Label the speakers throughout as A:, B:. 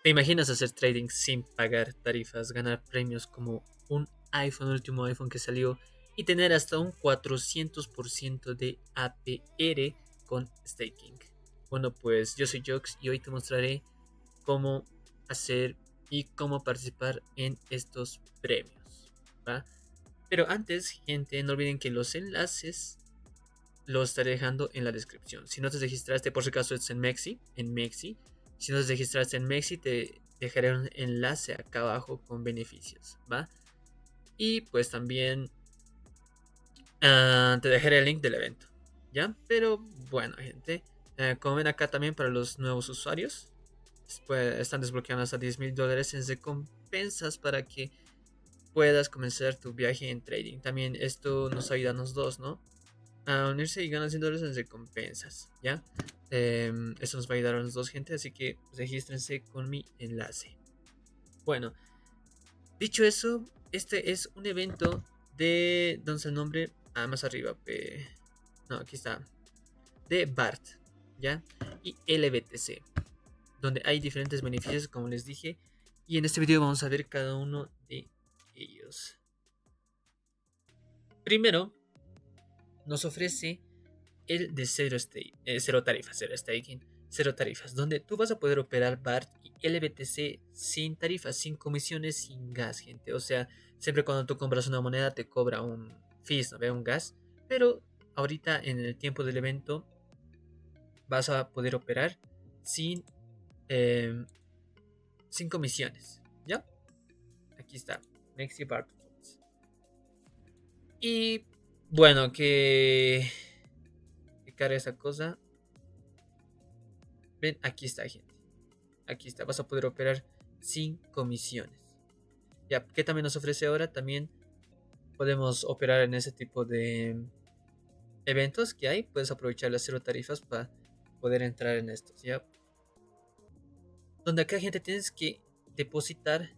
A: ¿Te imaginas hacer trading sin pagar tarifas, ganar premios como un iPhone, último iPhone que salió, y tener hasta un 400% de APR con staking? Bueno, pues yo soy Jox y hoy te mostraré cómo hacer y cómo participar en estos premios, ¿va? Pero antes, gente, no olviden que los enlaces los estaré dejando en la descripción. Si no te registraste, por si acaso es en Mexi. Si no te registraste en Mexi, te dejaré un enlace acá abajo con beneficios, ¿va? Y pues también te dejaré el link del evento, ¿ya? Pero bueno, gente, como ven acá también para los nuevos usuarios, pues, están desbloqueando hasta $10,000 en recompensas para que puedas comenzar tu viaje en trading. También esto nos ayuda a los dos, ¿no? A unirse y ganan $100 en recompensas, ¿ya? Esto nos va a ayudar a los dos, gente, así que regístrense con mi enlace. Bueno, dicho eso, este es un evento de... ¿Dónde está el nombre? Ah, más arriba. No, aquí está. De BART, ¿ya? Y LBTC, donde hay diferentes beneficios, como les dije. Y en este video vamos a ver cada uno de ellos. Primero, nos ofrece el de cero tarifas, cero staking, cero tarifas, donde tú vas a poder operar BART y LBTC sin tarifas, sin comisiones, sin gas, gente. O sea, siempre cuando tú compras una moneda te cobra un fees, ¿no? Un gas, pero ahorita en el tiempo del evento vas a poder operar sin, eh, sin comisiones, ¿ya? Aquí está, Mexi BART Funds. Y bueno, que carga esa cosa. Ven, aquí está, gente. Aquí está, vas a poder operar sin comisiones. Ya, ¿qué también nos ofrece ahora? También podemos operar en ese tipo de eventos que hay. Puedes aprovechar las cero tarifas para poder entrar en estos, ¿ya? Donde acá, gente, tienes que depositar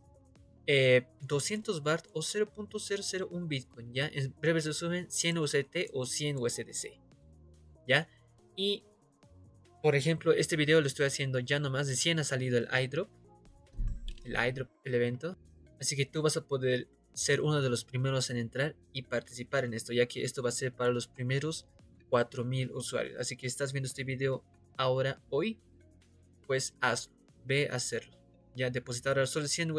A: 200 BART o 0.001 Bitcoin, ¿ya? En breve resumen, 100 USDT o 100 USDC, ¿ya? Y, por ejemplo, este video lo estoy haciendo ya nomás de 100 ha salido el iDrop, el evento. Así que tú vas a poder ser uno de los primeros en entrar y participar en esto, ya que esto va a ser para los primeros 4,000 usuarios. Así que estás viendo este video ahora, hoy, pues hazlo, ve a hacerlo. Ya depositar ahora solo 100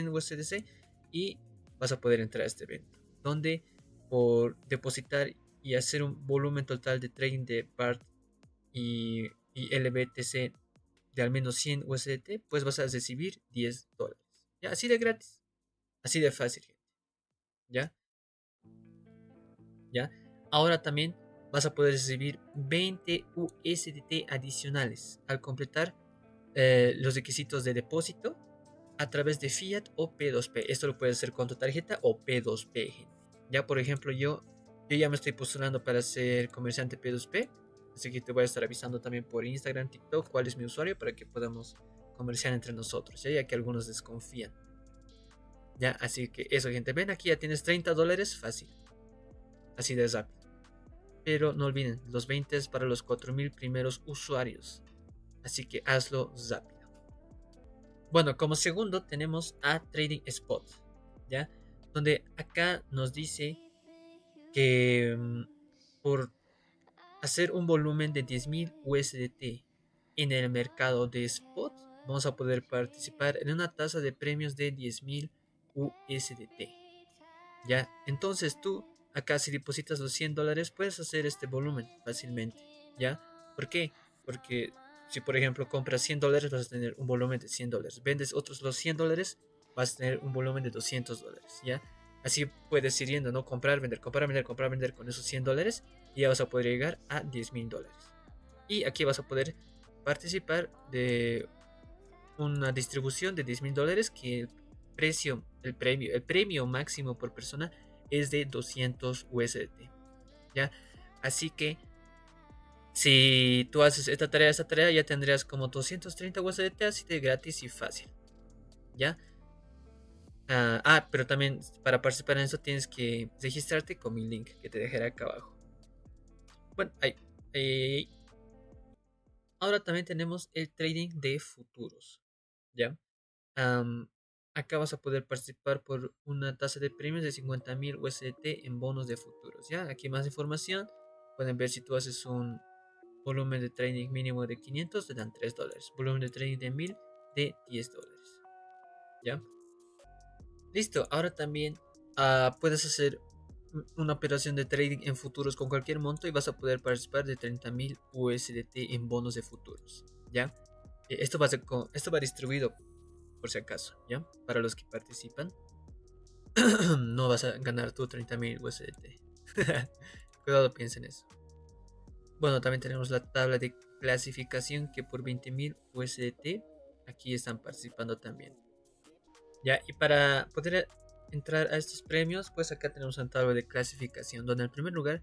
A: USDC y vas a poder entrar a este evento, donde por depositar y hacer un volumen total de trading de BART y LBTC de al menos 100 USDT, pues vas a recibir $10. Ya, así de gratis, así de fácil, gente. ¿Ya? ¿Ya? Ahora también vas a poder recibir 20 USDT adicionales al completar los requisitos de depósito a través de Fiat o P2P. Esto lo puedes hacer con tu tarjeta o P2P, gente. Ya, por ejemplo, yo ya me estoy postulando para ser comerciante P2P. Así que te voy a estar avisando también por Instagram, TikTok, cuál es mi usuario para que podamos comerciar entre nosotros, ya que algunos desconfían. Ya, así que eso, gente. Ven aquí, ya tienes $30 fácil. Así de rápido. Pero no olviden, los 20 es para los 4,000 primeros usuarios. Así que hazlo rápido. Bueno, como segundo tenemos a Trading Spot, ¿ya? Donde acá nos dice que por hacer un volumen de 10,000 USDT en el mercado de Spot, vamos a poder participar en una tasa de premios de 10,000 USDT. ¿Ya? Entonces tú, acá si depositas los $100, puedes hacer este volumen fácilmente, ¿ya? ¿Por qué? Porque si por ejemplo compras $100, vas a tener un volumen de $100. Vendes otros los $100, vas a tener un volumen de $200, ¿ya? Así puedes ir yendo, ¿no? Comprar, vender, comprar, vender, comprar, vender con esos $100 y ya vas a poder llegar a $10,000. Y aquí vas a poder participar de una distribución de $10,000 que el premio máximo por persona es de 200 USDT, ¿ya? Así que si tú haces esta tarea ya tendrías como 230 USDT así de gratis y fácil, ¿ya? Pero también para participar en eso tienes que registrarte con mi link que te dejaré acá abajo. Bueno, ahí. Ahora también tenemos el trading de futuros, ¿ya? Am, Acá vas a poder participar por una tasa de premios de 50.000 USDT en bonos de futuros. ¿Ya? Aquí más información. Pueden ver si tú haces un volumen de trading mínimo de 500, te dan $3. Volumen de trading de 1000 de $10. ¿Ya? Listo. Ahora también puedes hacer una operación de trading en futuros con cualquier monto y vas a poder participar de 30.000 USDT en bonos de futuros. ¿Ya? Esto va distribuido por si acaso, ¿ya? Para los que participan. No vas a ganar tú 30.000 USDT. Cuidado, piensen eso. Bueno, también tenemos la tabla de clasificación que por 20.000 USDT aquí están participando también. Ya, y para poder entrar a estos premios, pues acá tenemos una tabla de clasificación donde en primer lugar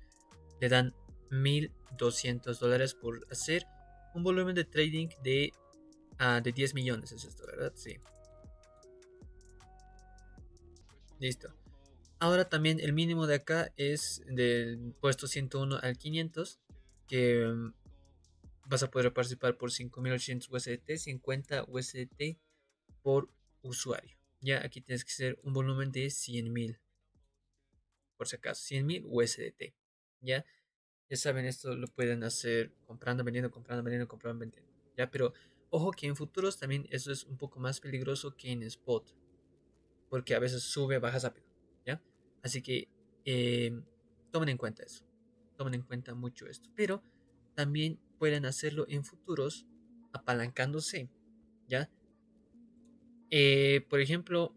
A: le dan $1.200 por hacer un volumen de trading de 10 millones, es esto, ¿verdad? Sí. Listo. Ahora también el mínimo de acá es del puesto 101 al 500, que vas a poder participar por 5.800 USDT, 50 USDT por usuario. Ya aquí tienes que hacer un volumen de 100.000, por si acaso, 100.000 USDT. Ya, ya saben, esto lo pueden hacer comprando, vendiendo, comprando, vendiendo, comprando, vendiendo. Ya, pero ojo que en futuros también eso es un poco más peligroso que en spot, porque a veces sube, baja rápido. ¿Ya? Así que eh, tomen en cuenta eso. Tomen en cuenta mucho esto. Pero también pueden hacerlo en futuros apalancándose. ¿Ya? Por ejemplo,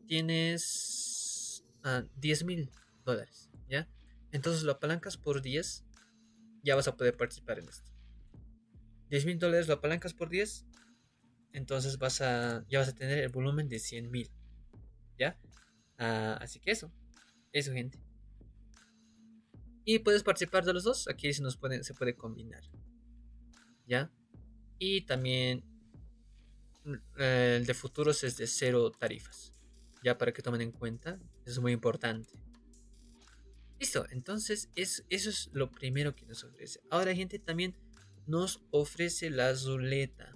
A: tienes $10.000. ¿Ya? Entonces lo apalancas por 10, ya vas a poder participar en esto. $10.000 lo apalancas por 10, entonces ya vas a tener el volumen de 100.000. ¿Ya? Así que eso, gente. Y puedes participar de los dos. Aquí se puede combinar. ¿Ya? Y también el de futuros es de cero tarifas. Ya para que tomen en cuenta. Es muy importante. Listo. Entonces eso es lo primero que nos ofrece. Ahora, gente, también nos ofrece la ruleta.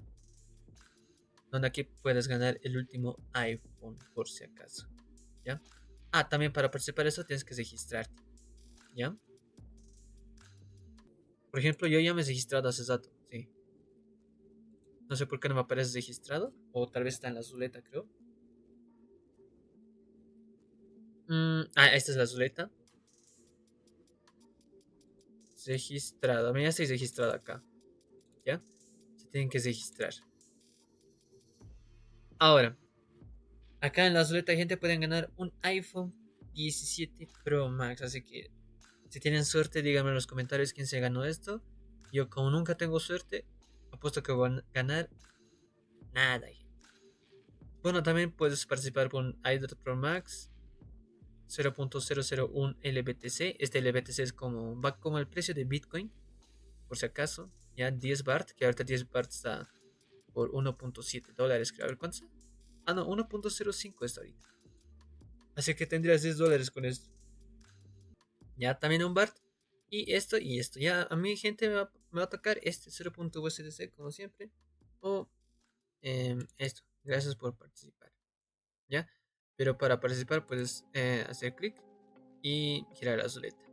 A: Donde aquí puedes ganar el último iPhone por si acaso. ¿Ya? También para participar de eso tienes que registrarte. ¿Ya? Por ejemplo, yo ya me he registrado hace rato. Sí. No sé por qué no me aparece registrado. O tal vez está en la ruleta, creo. Esta es la ruleta. Registrado. Ya estoy registrado acá. ¿Ya? Se tienen que registrar. Ahora, acá en la ruleta, gente, pueden ganar un iPhone 17 Pro Max. Así que, si tienen suerte, díganme en los comentarios quién se ganó esto. Yo, como nunca tengo suerte, apuesto que voy a ganar nada, gente. Bueno, también puedes participar con iDot Pro Max 0.001 LBTC. Este LBTC va como el precio de Bitcoin, por si acaso. Ya 10 BART, que ahorita 10 BART está por $1.7, creo. A ver, ¿cuánto está? No, 1.05 está ahorita. Así que tendrías $10 con esto. Ya también un BART. Y esto y esto. Ya a mi gente me va a tocar este 0.USDC como siempre. O esto. Gracias por participar. ¿Ya? Pero para participar puedes hacer clic y girar la ruleta.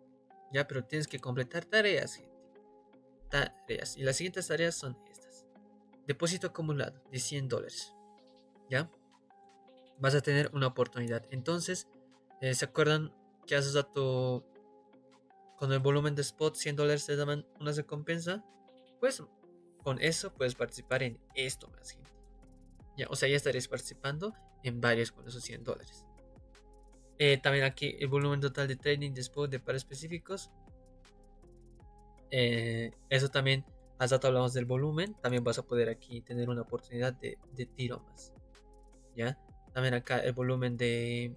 A: Ya, pero tienes que completar tareas, gente. Tareas. Y las siguientes tareas son estas. Depósito acumulado de $100. ¿Ya? Vas a tener una oportunidad. Entonces, ¿se acuerdan que hace rato con el volumen de spot $100 te daban una recompensa? Pues con eso puedes participar en esto más, gente. Ya, o sea, ya estaréis participando en varios con esos $100. También aquí el volumen total de trading de spot de pares específicos. Eso también, hace rato hablamos del volumen. También vas a poder aquí tener una oportunidad de tiro más. ¿Ya? También acá el volumen de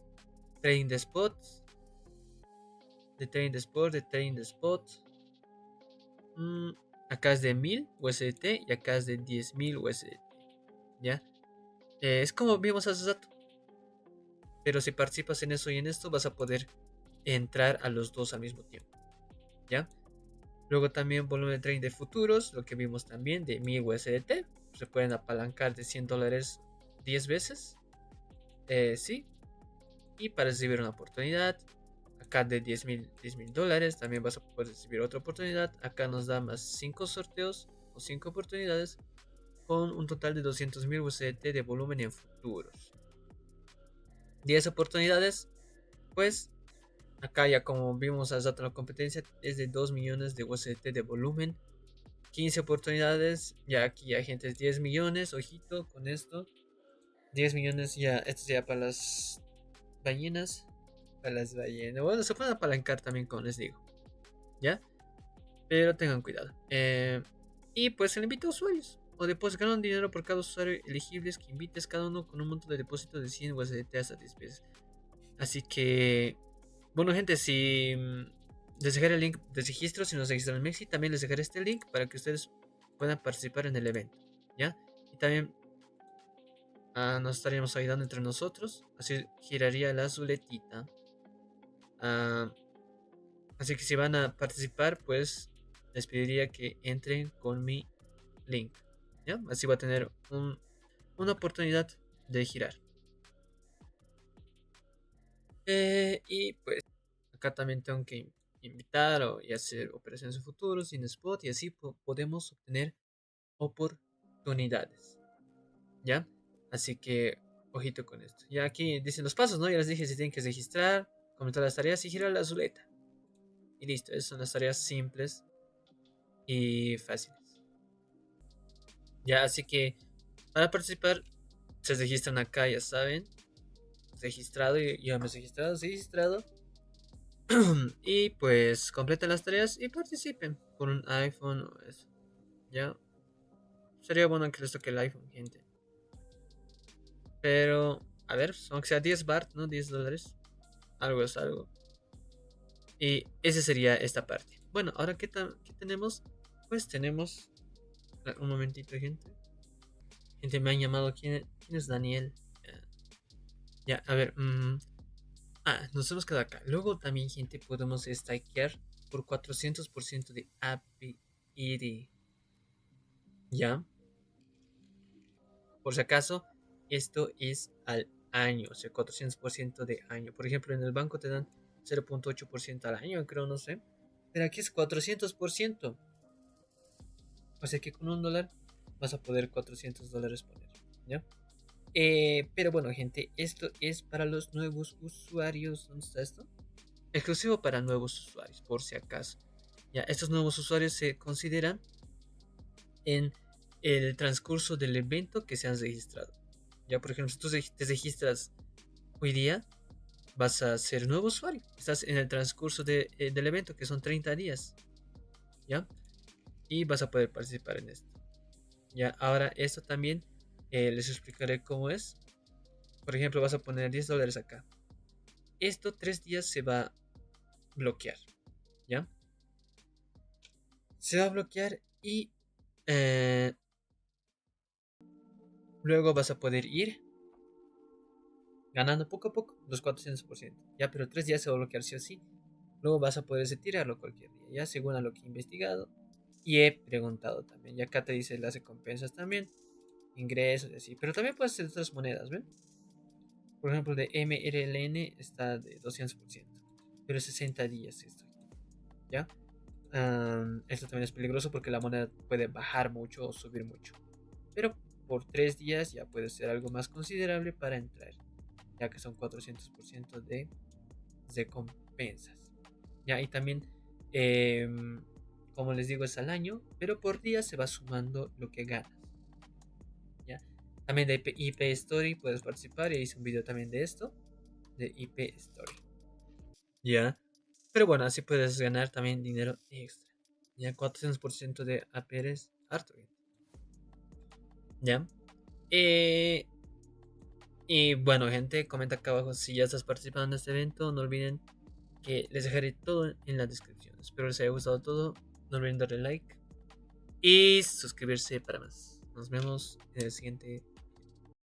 A: trading de spots. De trading de spot, de trading de spot. Acá es de 1000 USDT y acá es de 10.000 USDT. ¿Ya? Es como vimos hace rato. Pero si participas en eso y en esto, vas a poder entrar a los dos al mismo tiempo. ¿Ya? Luego también volumen de trading de futuros, lo que vimos también de 1000 USDT. Se pueden apalancar de $100 10 veces. Sí. Y para recibir una oportunidad, acá de 10.000 dólares, también vas a poder recibir otra oportunidad. Acá nos da más 5 sorteos o 5 oportunidades con un total de 200.000 USDT de volumen en futuros. 10 oportunidades, pues acá ya como vimos hace rato la competencia es de 2 millones de USDT de volumen. 15 oportunidades, ya aquí ya gente es 10 millones, ojito con esto. 10 millones ya, esto ya para las ballenas. Para las ballenas. Bueno, se pueden apalancar también, como les digo. ¿Ya? Pero tengan cuidado. Y pues se le invita a usuarios. O depositan dinero por cada usuario elegibles que invites cada uno con un monto de depósito de 100 USDT hasta 10 veces. Así que, bueno gente, si les dejaré el link de registro, si nos registran en Mexi, también les dejaré este link para que ustedes puedan participar en el evento. ¿Ya? Y también nos estaríamos ayudando entre nosotros. Así giraría la azuletita. Ah, así que si van a participar, pues les pediría que entren con mi link. ¿Ya? Así va a tener una oportunidad de girar. Y pues acá también tengo que invitar y hacer operaciones en futuro sin spot y así podemos obtener oportunidades. ¿Ya? Así que ojito con esto. Ya aquí dicen los pasos, ¿no? Ya les dije si tienen que registrar, comentar las tareas y girar la azuleta. Y listo, esas son las tareas simples y fáciles. Ya, así que para participar se registran acá, ya saben. Registrado, y ya me he registrado. Y pues completen las tareas y participen por un iPhone o eso. Ya, sería bueno que les toque el iPhone, gente. Pero, a ver, aunque sea 10 BART, ¿no? 10 dólares. Algo es algo. Y esa sería esta parte. Bueno, ahora, ¿qué tenemos? Pues tenemos. Un momentito, gente. Gente, me han llamado. ¿Quién es Daniel? Ya, a ver. Nos hemos quedado acá. Luego también, gente, podemos stakear por 400% de API. Ya, por si acaso, esto es al año, o sea, 400% de año. Por ejemplo, en el banco te dan 0.8% al año, creo, no sé. Pero aquí es 400%. O sea que con $1 vas a poder $400 poner, ¿ya? Pero bueno, gente, esto es para los nuevos usuarios. ¿Dónde está esto? Exclusivo para nuevos usuarios, por si acaso. Ya, estos nuevos usuarios se consideran en el transcurso del evento que se han registrado. Ya, por ejemplo, si tú te registras hoy día, vas a ser nuevo usuario. Estás en el transcurso del evento, que son 30 días. ¿Ya? Y vas a poder participar en esto. Ya, ahora esto también les explicaré cómo es. Por ejemplo, vas a poner $10 acá. Esto 3 días se va a bloquear. ¿Ya? Se va a bloquear y luego vas a poder ir ganando poco a poco los 400%. Ya, pero 3 días se va a bloquear sí o sí. Luego vas a poder retirarlo cualquier día, ya según a lo que he investigado y he preguntado también. Y acá te dice las recompensas también, ingresos y así. Pero también puedes hacer otras monedas, ¿ven? Por ejemplo, de MRLN está de 200%, pero 60 días esto, ¿ya? Esto también es peligroso porque la moneda puede bajar mucho o subir mucho. Pero por 3 días ya puede ser algo más considerable para entrar, ya que son 400% de recompensas. Ya, y también, como les digo, es al año, pero por día se va sumando lo que ganas. Ya, también de IP Story puedes participar. Y hice un video también de esto, de IP Story. Ya, pero bueno, así puedes ganar también dinero extra. Ya, 400% de APR es harto bien. Ya, y bueno, gente, comenta acá abajo si ya estás participando en este evento. No olviden que les dejaré todo en la descripción. Espero les haya gustado todo. No olviden darle like y suscribirse para más. Nos vemos en el siguiente